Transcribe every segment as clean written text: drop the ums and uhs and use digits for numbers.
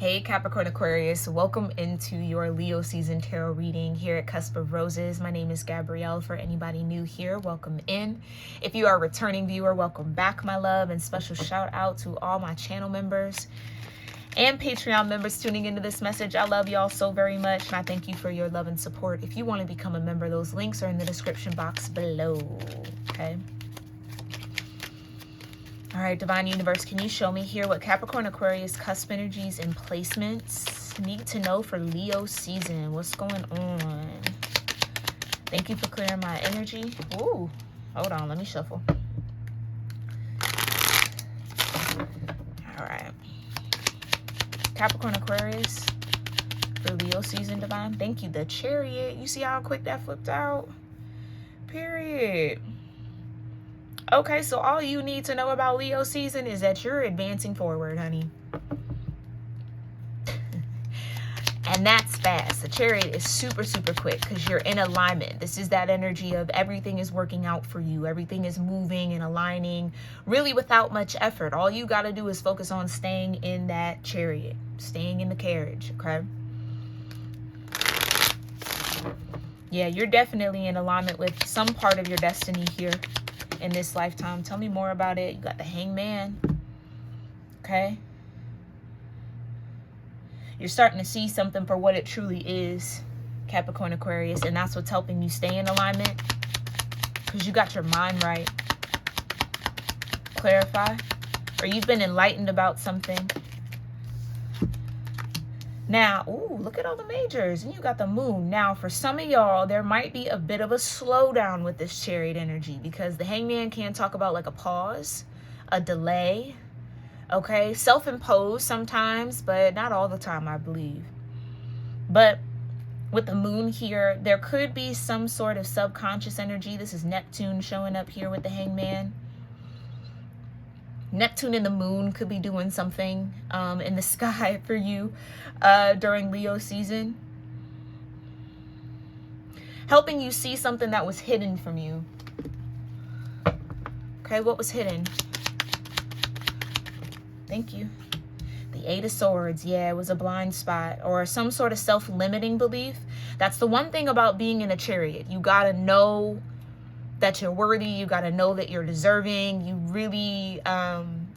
Hey Capricorn-Aquarius, welcome into your Leo season tarot reading here at Cusp of Roses. My name is Gabrielle. For anybody new here, welcome in. If you are a returning viewer, welcome back, my love, and special shout out to all my channel members and Patreon members tuning into this message. I love y'all so very much, and I thank you for your love and support. If you want to become a member, those links are in the description box below, okay? All right, Divine Universe, can you show me here what Capricorn, Aquarius, cusp energies and placements need to know for Leo season? What's going on? Thank you for clearing my energy. Ooh, hold on, let me shuffle. All right. Capricorn, Aquarius for Leo season, Divine. Thank you. The Chariot. You see how quick that flipped out? Period. Okay, so all you need to know about Leo season is that you're advancing forward, honey. And that's fast. The Chariot is super, super quick because you're in alignment. This is that energy of everything is working out for you. Everything is moving and aligning really without much effort. All you got to do is focus on staying in that Chariot, staying in the carriage, okay? Yeah, you're definitely in alignment with some part of your destiny here in this lifetime. Tell me more about it. You got the Hangman. Okay. You're starting to see something for what it truly is, Capricorn, Aquarius, and that's what's helping you stay in alignment because you got your mind right. Clarify. Or you've been enlightened about something. Now, ooh, look at all the majors. And you got the moon. Now, for some of y'all, there might be a bit of a slowdown with this Chariot energy because the Hangman can talk about like a pause, a delay, okay? Self-imposed sometimes, but not all the time, I believe. But with the moon here, there could be some sort of subconscious energy. This is Neptune showing up here with the Hangman. Neptune and the moon could be doing something in the sky for you during Leo season. Helping you see something that was hidden from you. Okay, what was hidden? Thank you. The Eight of Swords. Yeah, it was a blind spot or some sort of self-limiting belief. That's the one thing about being in a Chariot. You got to know that you're worthy. You got to know that you're deserving. You really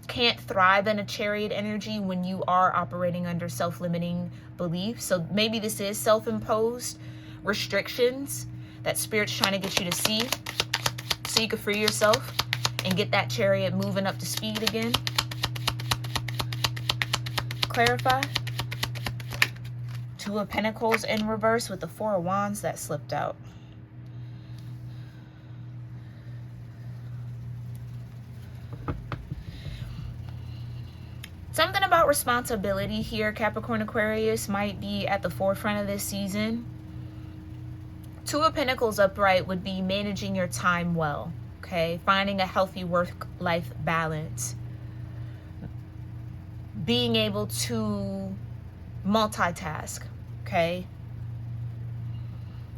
can't thrive in a Chariot energy when you are operating under self-limiting beliefs. So maybe this is self-imposed restrictions that Spirit's trying to get you to see so you can free yourself and get that Chariot moving up to speed again. Clarify. Two of Pentacles in reverse with the Four of Wands that slipped out. Something about responsibility here, Capricorn, Aquarius, might be at the forefront of this season. Two of Pentacles upright would be managing your time well, okay? Finding a healthy work-life balance. Being able to multitask, okay?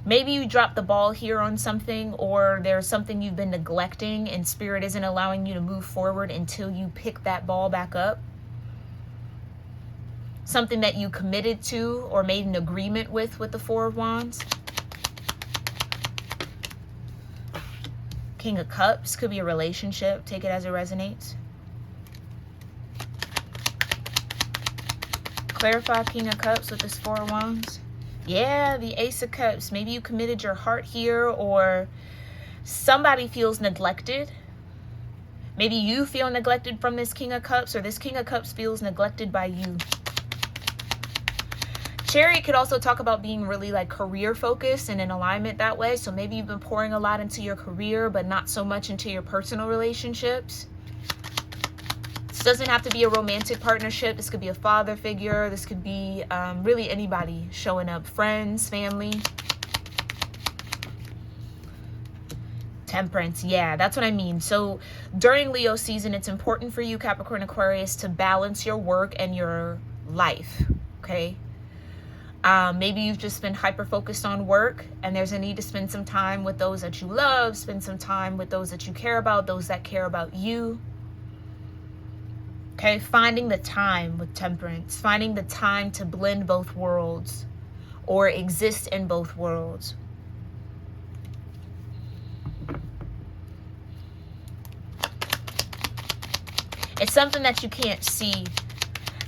Maybe you dropped the ball here on something, or there's something you've been neglecting and Spirit isn't allowing you to move forward until you pick that ball back up. Something that you committed to or made an agreement with the Four of Wands. King of Cups could be a relationship. Take it as it resonates. Clarify King of Cups with this Four of Wands. Yeah, the Ace of Cups. Maybe you committed your heart here, or somebody feels neglected. Maybe you feel neglected from this King of Cups, or this King of Cups feels neglected by you. Chariot could also talk about being really like career focused and in alignment that way. So maybe you've been pouring a lot into your career, but not so much into your personal relationships. This doesn't have to be a romantic partnership. This could be a father figure. This could be really anybody showing up. Friends, family. Temperance. Yeah, that's what I mean. So during Leo season, it's important for you, Capricorn, Aquarius, to balance your work and your life. Okay. Maybe you've just been hyper-focused on work and there's a need to spend some time with those that you love, spend some time with those that you care about, those that care about you. Okay, finding the time with Temperance, finding the time to blend both worlds or exist in both worlds. It's something that you can't see.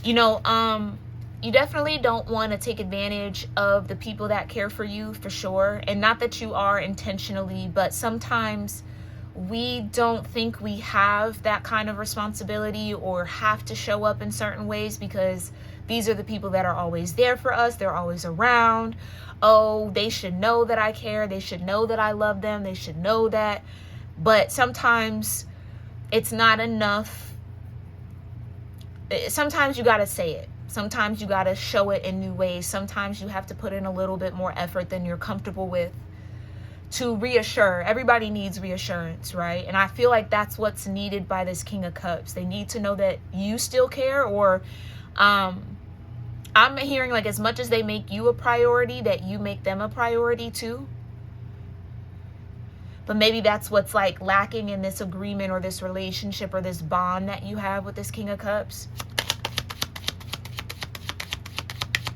You know, you definitely don't want to take advantage of the people that care for you, for sure. And not that you are intentionally, but sometimes we don't think we have that kind of responsibility or have to show up in certain ways because these are the people that are always there for us. They're always around. Oh, they should know that I care. They should know that I love them. They should know that. But sometimes it's not enough. Sometimes you got to say it. Sometimes you got to show it in new ways. Sometimes you have to put in a little bit more effort than you're comfortable with to reassure. Everybody needs reassurance, right? And I feel like that's what's needed by this King of Cups. They need to know that you still care, or I'm hearing like as much as they make you a priority, that you make them a priority too. But maybe that's what's like lacking in this agreement or this relationship or this bond that you have with this King of Cups.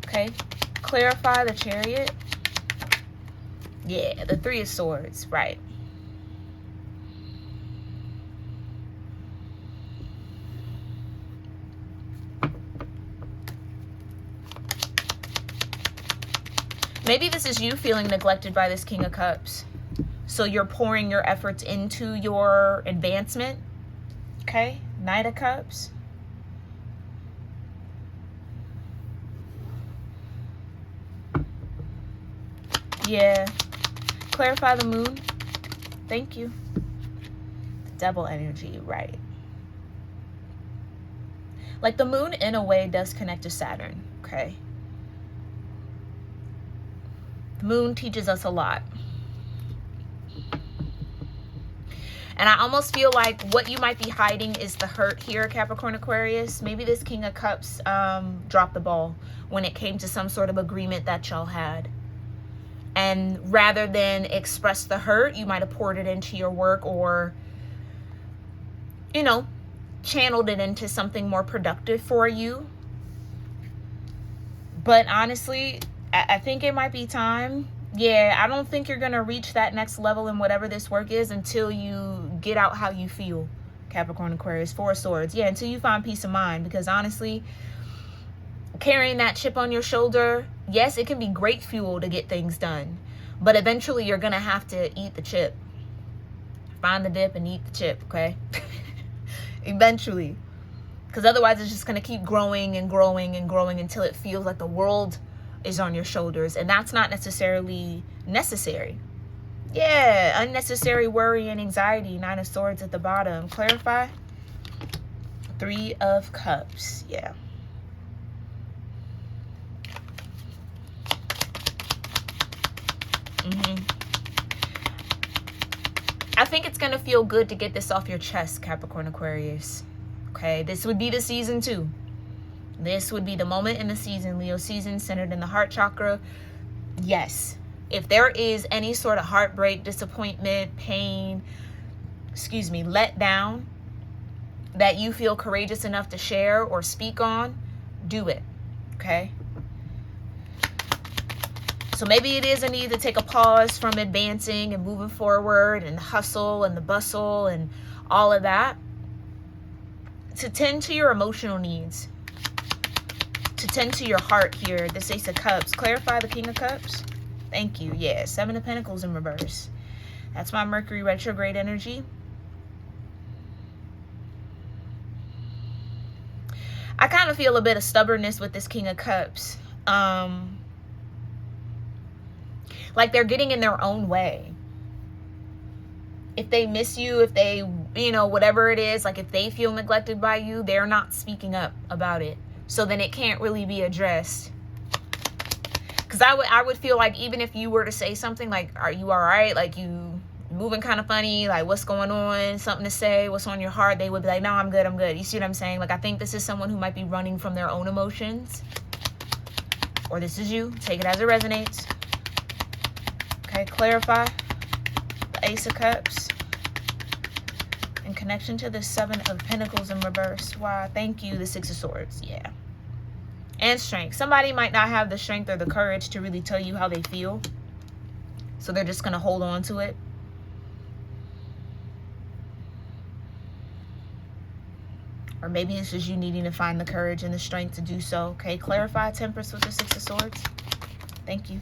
Okay, clarify the Chariot. Yeah, the Three of Swords, right. Maybe this is you feeling neglected by this King of Cups. So you're pouring your efforts into your advancement. Okay, Knight of Cups. Yeah. Clarify the Moon. Thank you. The Devil energy, right. Like the Moon in a way does connect to Saturn, okay? The Moon teaches us a lot. And I almost feel like what you might be hiding is the hurt here, Capricorn-Aquarius. Maybe this King of Cups dropped the ball when it came to some sort of agreement that y'all had. And rather than express the hurt, you might have poured it into your work or, you know, channeled it into something more productive for you. But honestly, I think it might be time. Yeah, I don't think you're going to reach that next level in whatever this work is until you get out how you feel, Capricorn-Aquarius. Four of Swords. Yeah, until you find peace of mind. Because honestly, carrying that chip on your shoulder, yes, it can be great fuel to get things done. But eventually you're going to have to eat the chip. Find the dip and eat the chip, okay? Eventually. Because otherwise it's just going to keep growing and growing and growing until it feels like the world is on your shoulders. And that's not necessarily necessary. Yeah, unnecessary worry and anxiety. Nine of Swords at the bottom. Clarify. Three of Cups. Yeah. I think it's going to feel good to get this off your chest, Capricorn-Aquarius. Okay, this would be the season too. This would be the moment in the season, Leo season, centered in the heart chakra. Yes, if there is any sort of heartbreak, disappointment, pain, let down that you feel courageous enough to share or speak on, do it, okay? So maybe it is a need to take a pause from advancing and moving forward and hustle and the bustle and all of that to tend to your emotional needs, to tend to your heart here. This Ace of Cups. Clarify the King of Cups. Thank you. Yeah, Seven of Pentacles in reverse. That's my Mercury retrograde energy. I kind of feel a bit of stubbornness with this King of Cups. Like they're getting in their own way. If they miss you, if they, you know, whatever it is, like if they feel neglected by you, they're not speaking up about it. So then it can't really be addressed. Because I would feel like even if you were to say something like, are you all right? Like you moving kind of funny, like what's going on? Something to say, what's on your heart? They would be like, no, I'm good, I'm good. You see what I'm saying? Like I think this is someone who might be running from their own emotions. Or this is you. Take it as it resonates. Okay, clarify the Ace of Cups in connection to the Seven of Pentacles in reverse. Why? Thank you, the Six of Swords. Yeah. And strength. Somebody might not have the strength or the courage to really tell you how they feel. So they're just going to hold on to it. Or maybe it's just you needing to find the courage and the strength to do so. Okay, clarify Temperance with the Six of Swords. Thank you.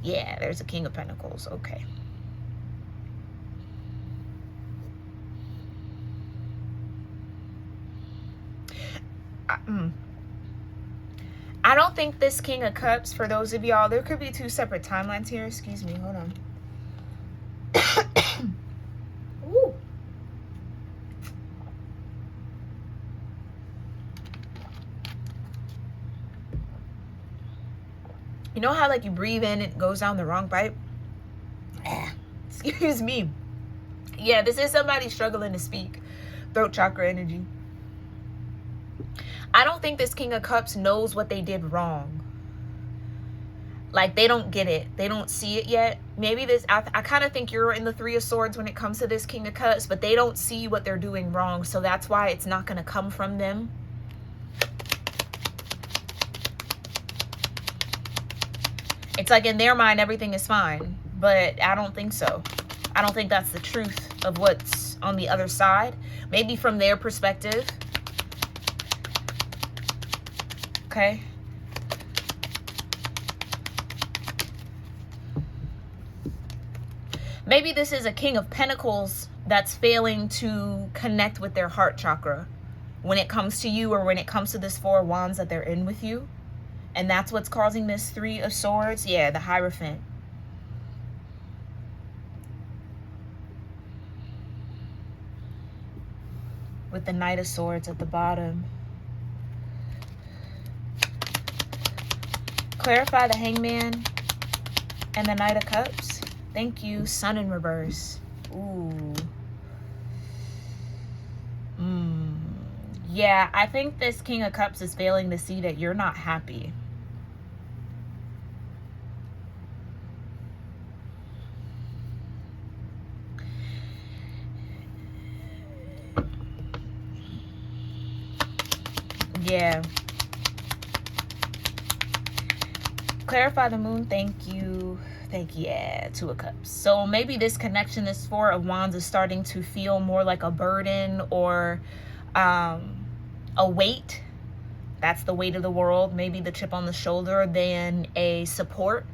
Yeah, there's a King of Pentacles. Okay. I don't think this King of Cups, for those of y'all, there could be two separate timelines here. Excuse me, hold on. Ooh. You know how like you breathe in, it goes down the wrong pipe? Excuse me. Yeah, this is somebody struggling to speak. Throat chakra energy. I don't think this King of Cups knows what they did wrong. Like, they don't get it. They don't see it yet. Maybe this, I kind of think you're in the Three of Swords when it comes to this King of Cups, but they don't see what they're doing wrong. So that's why it's not going to come from them. It's like in their mind, everything is fine, but I don't think so. I don't think that's the truth of what's on the other side. Maybe from their perspective. Okay. Maybe this is a King of Pentacles that's failing to connect with their heart chakra when it comes to you, or when it comes to this Four of Wands that they're in with you. And that's what's causing this Three of Swords. Yeah, the Hierophant. With the Knight of Swords at the bottom. Clarify the Hangman and the Knight of Cups. Thank you. Sun in reverse. Ooh. Yeah, I think this King of Cups is failing to see that you're not happy. Yeah. Clarify the Moon. Thank you. Thank you. Yeah, Two of Cups. So maybe this connection, this Four of Wands, is starting to feel more like a burden or a weight. That's the weight of the world. Maybe the chip on the shoulder than a support.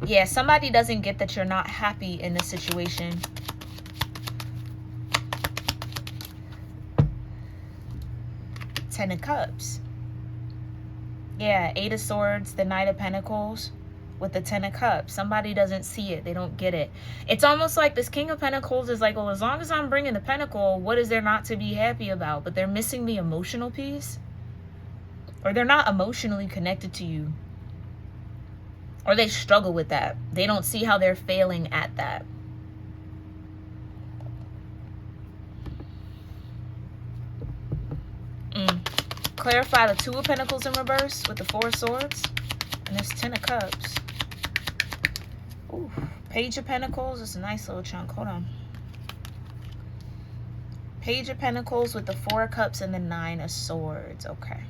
Yeah, somebody doesn't get that you're not happy in this situation. Ten of Cups. Yeah, Eight of Swords, the Knight of Pentacles with the Ten of Cups. Somebody doesn't see it. They don't get it. It's almost like this King of Pentacles is like, well, as long as I'm bringing the Pentacle, what is there not to be happy about? But they're missing the emotional piece. Or they're not emotionally connected to you. Or they struggle with that. They don't see how they're failing at that. Clarify the Two of Pentacles in reverse with the Four of Swords. And this Ten of Cups. Ooh, Page of Pentacles. It's a nice little chunk. Hold on. Page of Pentacles with the Four of Cups and the Nine of Swords. Okay.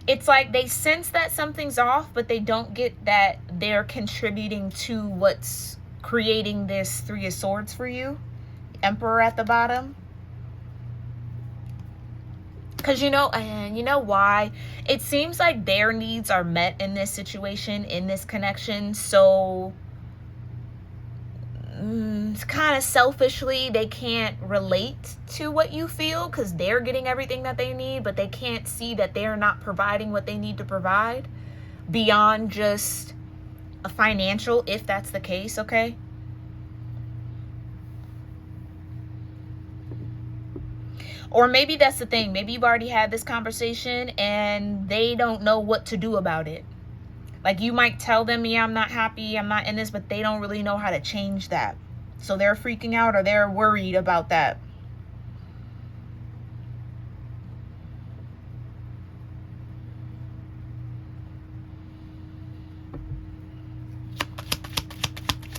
It's like they sense that something's off, but they don't get that they're contributing to what's creating this Three of Swords for you. Emperor at the bottom. Because you know, and you know why? It seems like their needs are met in this situation, in this connection. So kind of selfishly, they can't relate to what you feel because they're getting everything that they need, but they can't see that they're not providing what they need to provide beyond just a financial, if that's the case, okay? Or maybe that's the thing. Maybe you've already had this conversation and they don't know what to do about it. Like you might tell them, yeah, I'm not happy, I'm not in this, but they don't really know how to change that. So they're freaking out or they're worried about that.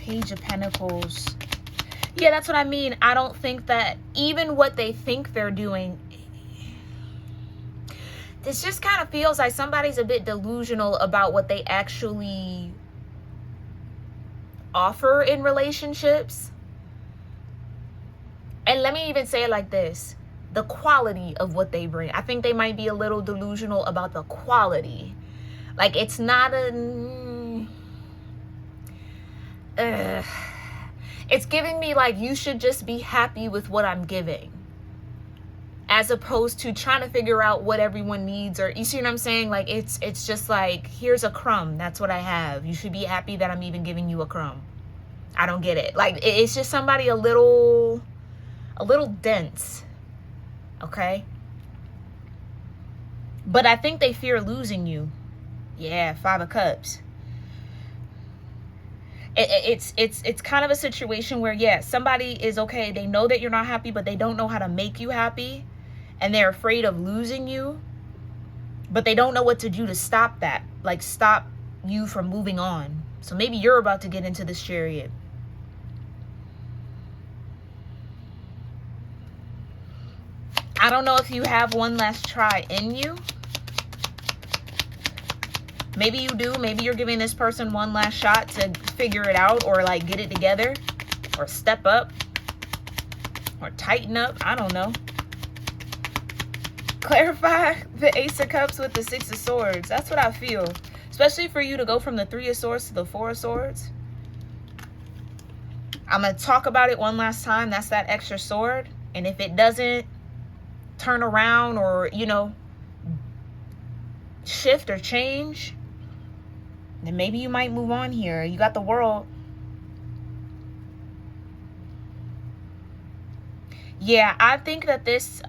Page of Pentacles. Yeah, that's what I mean. I don't think that even what they think they're doing, this just kind of feels like somebody's a bit delusional about what they actually offer in relationships. And let me even say it like this. The quality of what they bring. I think they might be a little delusional about the quality. Like, it's not a... it's giving me like, you should just be happy with what I'm giving, as opposed to trying to figure out what everyone needs. Or, you see what I'm saying? Like, it's just like, here's a crumb, that's what I have, you should be happy that I'm even giving you a crumb. I don't get it. Like, it's just somebody a little dense. Okay, but I think they fear losing you. Yeah, 5 of Cups. It's kind of a situation where, yeah, somebody is okay, they know that you're not happy, but they don't know how to make you happy, and they're afraid of losing you, but they don't know what to do to stop that, like stop you from moving on. So maybe you're about to get into this chariot. I don't know if you have one last try in you. Maybe you do. Maybe you're giving this person one last shot to figure it out, or like get it together, or step up, or tighten up. I don't know. Clarify the Ace of Cups with the 6 of Swords. That's what I feel. Especially for you to go from the 3 of Swords to the 4 of Swords. I'm going to talk about it one last time. That's that extra sword. And if it doesn't turn around, or, you know, shift or change, then maybe you might move on here. You got the World. Yeah, I think that this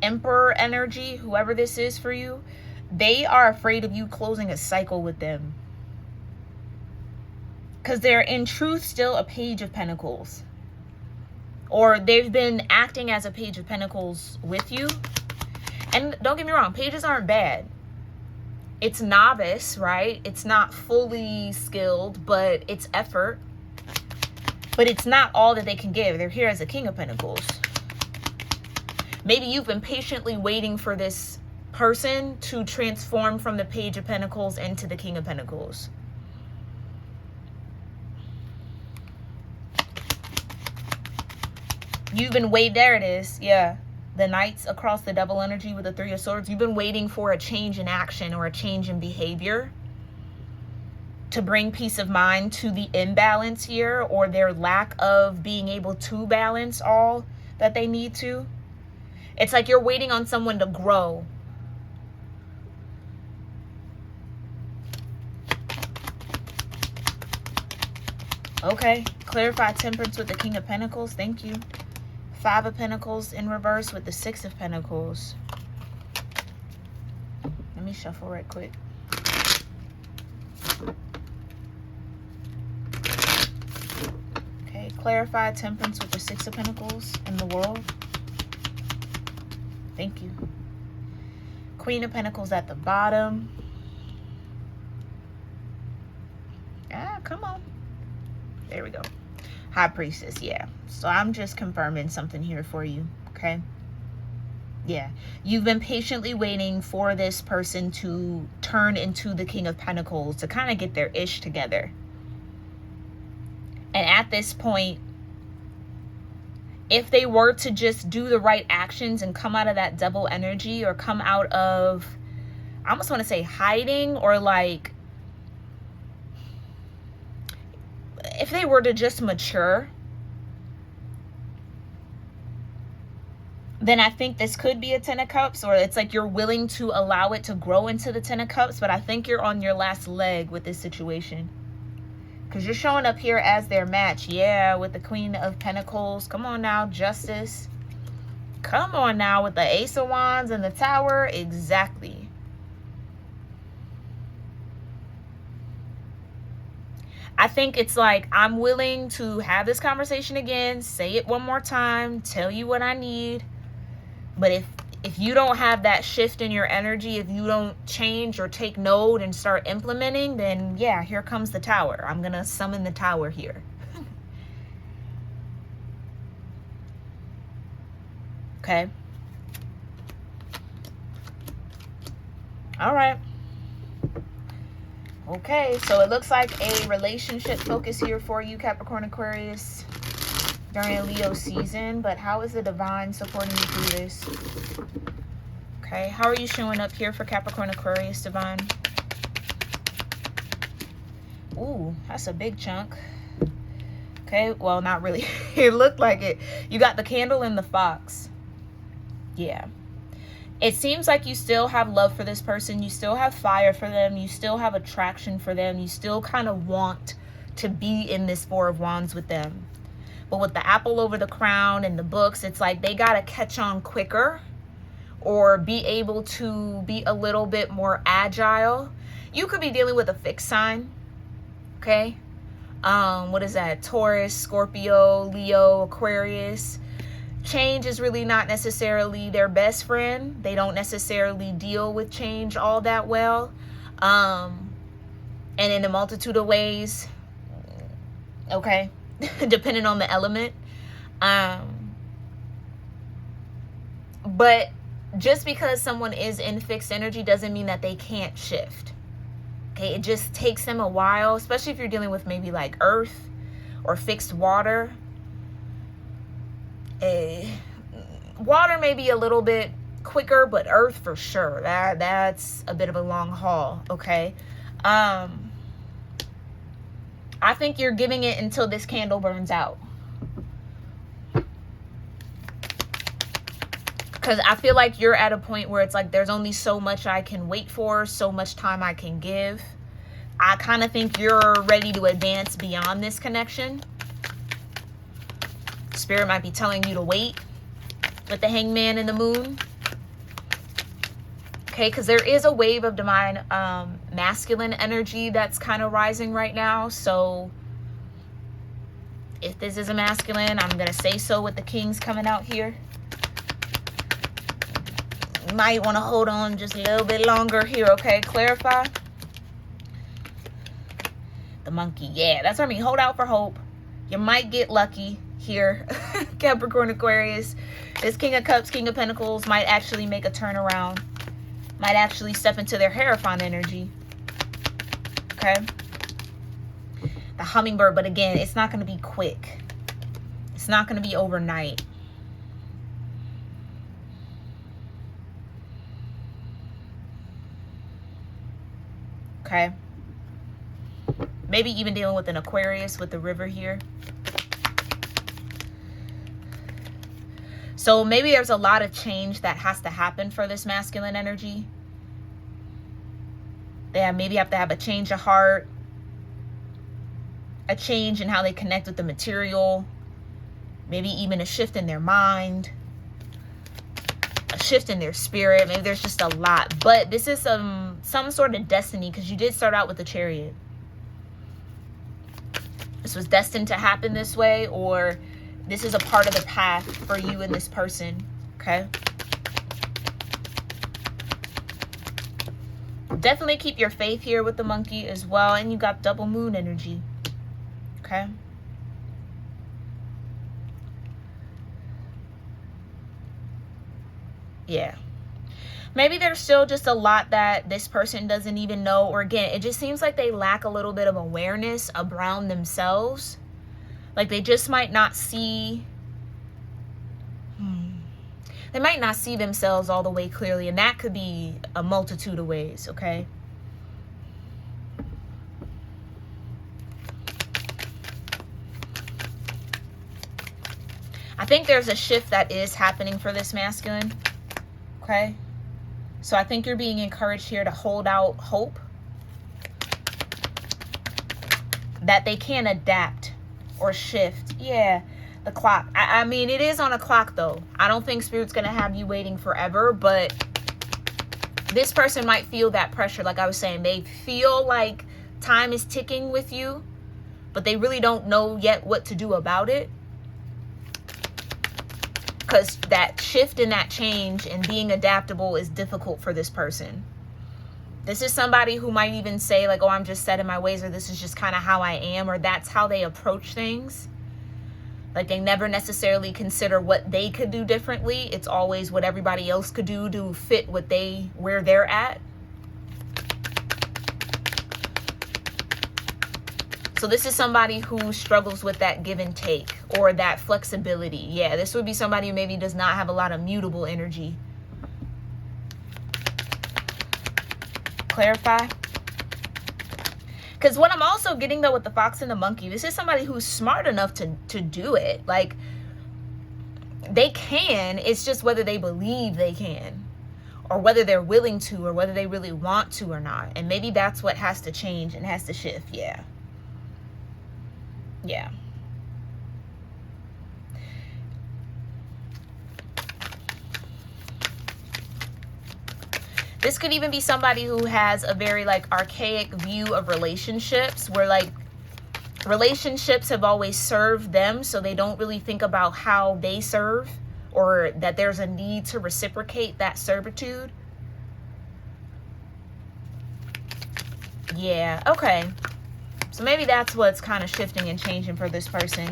Emperor energy, whoever this is for you, they are afraid of you closing a cycle with them, because they're in truth still a Page of Pentacles, or they've been acting as a Page of Pentacles with you. And don't get me wrong, pages aren't bad. It's novice, right? It's not fully skilled, but it's effort. But it's not all that they can give. They're here as a King of Pentacles. Maybe you've been patiently waiting for this person to transform from the Page of Pentacles into the King of Pentacles. You've been waiting. There it is. Yeah. The Knights across the double energy with the 3 of Swords. You've been waiting for a change in action or a change in behavior to bring peace of mind to the imbalance here, or their lack of being able to balance all that they need to. It's like you're waiting on someone to grow. Okay, clarify Temperance with the King of Pentacles. Thank you. 5 of Pentacles in reverse with the 6 of Pentacles. Let me shuffle right quick. Okay, clarify Temperance with the 6 of Pentacles in the World. Thank you. Queen of Pentacles at the bottom. Ah, come on. There we go. High Priestess, yeah. So I'm just confirming something here for you, okay? Yeah. You've been patiently waiting for this person to turn into the King of Pentacles, to kind of get their ish together. And at this point, if they were to just do the right actions and come out of that double energy, or come out of, I almost want to say hiding, or like, if they were to just mature, then I think this could be a 10 of Cups, or it's like you're willing to allow it to grow into the 10 of Cups. But I think you're on your last leg with this situation, because you're showing up here as their match. Yeah, with the Queen of Pentacles. Come on now, Justice. Come on now with the Ace of Wands and the Tower. Exactly. I think it's like, I'm willing to have this conversation again, say it one more time, tell you what I need. But if you don't have that shift in your energy, if you don't change or take note and start implementing, then yeah, here comes the tower. I'm going to summon the tower here. Okay. All right. Okay, so it looks like a relationship focus here for you, Capricorn Aquarius, during a Leo season. But how is the divine supporting you through this? Okay, how are you showing up here for Capricorn Aquarius, divine? Ooh, that's a big chunk. Okay, well, not really. It looked like it. You got the candle and the fox. Yeah. It seems like you still have love for this person. You still have fire for them. You still have attraction for them. You still kind of want to be in this Four of Wands with them. But with the apple over the crown and the books, it's like they got to catch on quicker or be able to be a little bit more agile. You could be dealing with a fixed sign. Okay. What is that? Taurus, Scorpio, Leo, Aquarius. Change is really not necessarily their best friend. They don't necessarily deal with change all that well. And in a multitude of ways, okay, depending on the element. But just because someone is in fixed energy doesn't mean that they can't shift. Okay, it just takes them a while, especially if you're dealing with maybe like earth or fixed water. Water may be a little bit quicker, but earth for sure. That's a bit of a long haul. Okay. I think you're giving it until this candle burns out. Because I feel like you're at a point where it's like there's only so much I can wait for, so much time I can give. I kind of think you're ready to advance beyond this connection. Spirit might be telling you to wait with the Hangman and the Moon. Okay, because there is a wave of divine masculine energy that's kind of rising right now. So if this is a masculine, I'm going to say so with the Kings coming out here. You might want to hold on just a little bit longer here, okay? Clarify. The monkey, yeah, that's what I mean. Hold out for hope. You might get lucky here, Capricorn Aquarius. This King of Cups, King of Pentacles might actually make a turnaround. Might actually step into their Hierophant energy. Okay. The hummingbird, but again, it's not going to be quick. It's not going to be overnight. Okay. Maybe even dealing with an Aquarius with the river here. So maybe there's a lot of change that has to happen for this masculine energy. They maybe have to have a change of heart, a change in how they connect with the material, maybe even a shift in their mind, a shift in their spirit. Maybe there's just a lot. But this is some sort of destiny, because you did start out with the Chariot. This was destined to happen this way, or this is a part of the path for you and this person, okay? Definitely keep your faith here with the monkey as well. And you got double moon energy, okay? Yeah. Maybe there's still just a lot that this person doesn't even know. Or again, it just seems like they lack a little bit of awareness around themselves. Like they just might not see, they might not see themselves all the way clearly. And that could be a multitude of ways, okay? I think there's a shift that is happening for this masculine, okay? So I think you're being encouraged here to hold out hope that they can adapt or shift. Yeah, the clock. I mean, it is on a clock though. I don't think Spirit's going to have you waiting forever, but this person might feel that pressure. Like I was saying, they feel like time is ticking with you, but they really don't know yet what to do about it. because that shift and that change and being adaptable is difficult for this person. This is somebody who might even say like, oh, I'm just set in my ways, or this is just kind of how I am, or that's how they approach things. Like they never necessarily consider what they could do differently. It's always what everybody else could do to fit where they're at. So this is somebody who struggles with that give and take or that flexibility. Yeah, this would be somebody who maybe does not have a lot of mutable energy. Clarify. Because what I'm also getting though with the fox and the monkey, this is somebody who's smart enough to do it. Like they can, it's just whether they believe they can, or whether they're willing to, or whether they really want to or not. And maybe that's what has to change and has to shift. Yeah. Yeah. This could even be somebody who has a very like archaic view of relationships, where like relationships have always served them, so they don't really think about how they serve, or that there's a need to reciprocate that servitude. Yeah, okay. So maybe that's what's kind of shifting and changing for this person.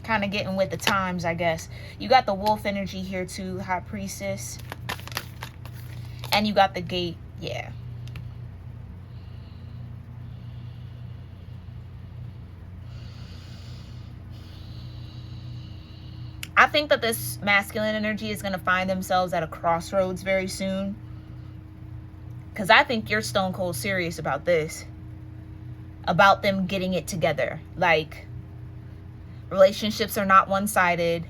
Kind of getting with the times, I guess. You got the wolf energy here too, high priestess. And you got the gate, yeah. I think that this masculine energy is going to find themselves at a crossroads very soon. Because I think you're stone cold serious about this. About them getting it together. Like, relationships are not one-sided.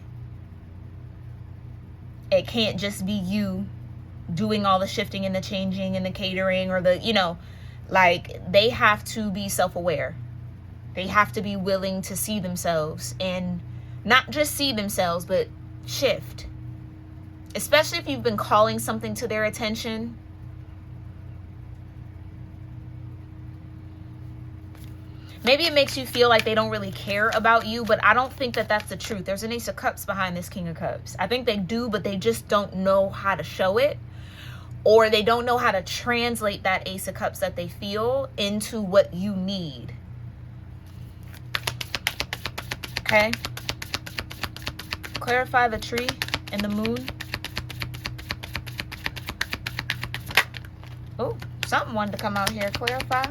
It can't just be you doing all the shifting and the changing and the catering, or the, you know, like they have to be self-aware. They have to be willing to see themselves, and not just see themselves, but shift. Especially if you've been calling something to their attention. Maybe it makes you feel like they don't really care about you, but I don't think that that's the truth. There's an Ace of Cups behind this King of Cups. I think they do, but they just don't know how to show it. Or they don't know how to translate that Ace of Cups that they feel into what you need. Okay? Clarify the tree and the moon. Oh, something wanted to come out here. Clarify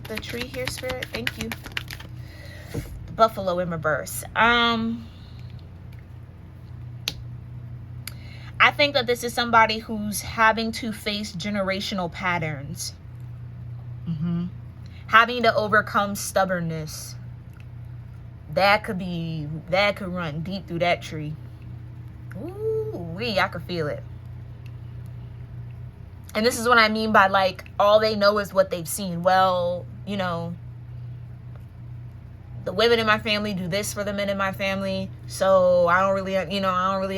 the tree here, Spirit. Thank you. Buffalo in reverse. I think that this is somebody who's having to face generational patterns. Having to overcome stubbornness. That could run deep through that tree. Ooh, I could feel it. And this is what I mean by like, all they know is what they've seen. Well, you know, the women in my family do this for the men in my family. So I don't really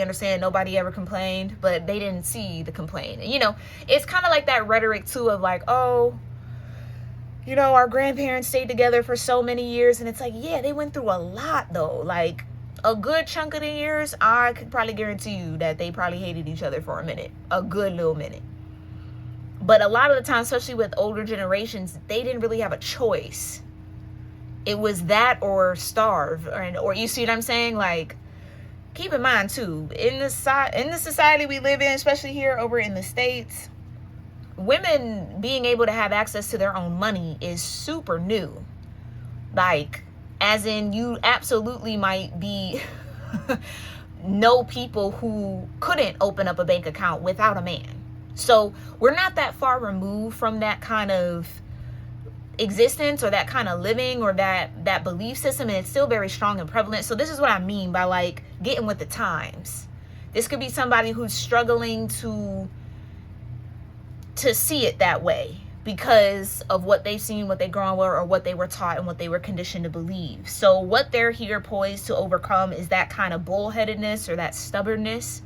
understand. Nobody ever complained, but they didn't see the complaint. And, you know, it's kind of like that rhetoric too of like, oh, you know, our grandparents stayed together for so many years. And it's like, yeah, they went through a lot though. Like a good chunk of the years, I could probably guarantee you that they probably hated each other for a minute, a good little minute. But a lot of the time, especially with older generations, they didn't really have a choice. It was that or starve, or you see what I'm saying? Like, keep in mind too, in the society we live in, especially here over in the States, women being able to have access to their own money is super new. Like, as in, you absolutely might be know people who couldn't open up a bank account without a man. So we're not that far removed from that kind of existence or that kind of living or that belief system, and it's still very strong and prevalent. So this is what I mean by like getting with the times. This could be somebody who's struggling to see it that way because of what they've seen, what they've grown with, or what they were taught and what they were conditioned to believe. So what they're here poised to overcome is that kind of bullheadedness or that stubbornness.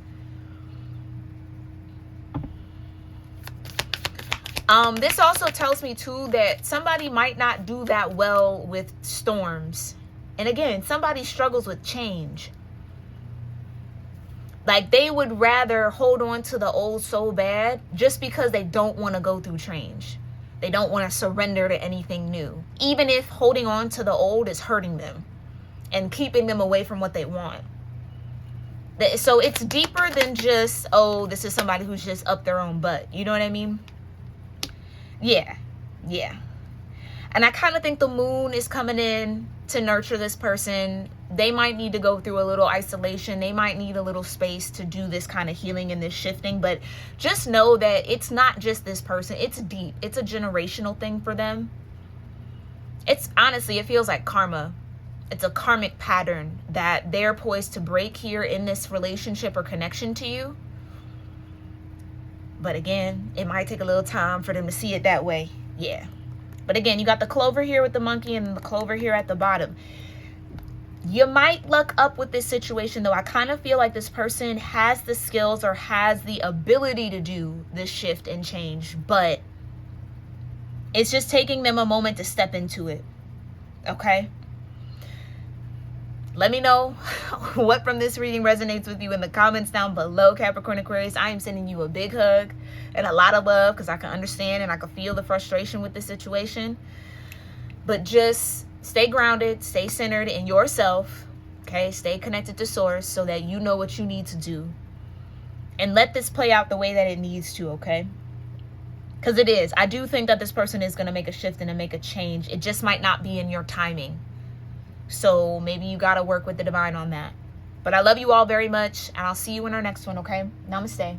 This also tells me too that somebody might not do that well with storms. And again, somebody struggles with change. Like, they would rather hold on to the old so bad just because they don't want to go through change. They don't want to surrender to anything new, even if holding on to the old is hurting them and keeping them away from what they want. So it's deeper than just, oh, this is somebody who's just up their own butt. You know what I mean? Yeah. And I kind of think the moon is coming in to nurture this person. They might need to go through a little isolation. They might need a little space to do this kind of healing and this shifting. But just know that it's not just this person. It's deep. It's a generational thing for them. It's honestly, it feels like karma. It's a karmic pattern that they're poised to break here in this relationship or connection to you. But again, it might take a little time for them to see it that way. Yeah. But again, you got the clover here with the monkey and the clover here at the bottom. You might luck up with this situation, though. I kind of feel like this person has the skills or has the ability to do this shift and change, but it's just taking them a moment to step into it. Okay? Let me know what from this reading resonates with you in the comments down below, Capricorn Aquarius. I am sending you a big hug and a lot of love because I can understand and I can feel the frustration with this situation. But just stay grounded, stay centered in yourself, okay? Stay connected to source so that you know what you need to do. And let this play out the way that it needs to, okay? Because it is. I do think that this person is going to make a shift and to make a change. It just might not be in your timing. So maybe you got to work with the divine on that. But I love you all very much, and I'll see you in our next one, okay? Namaste.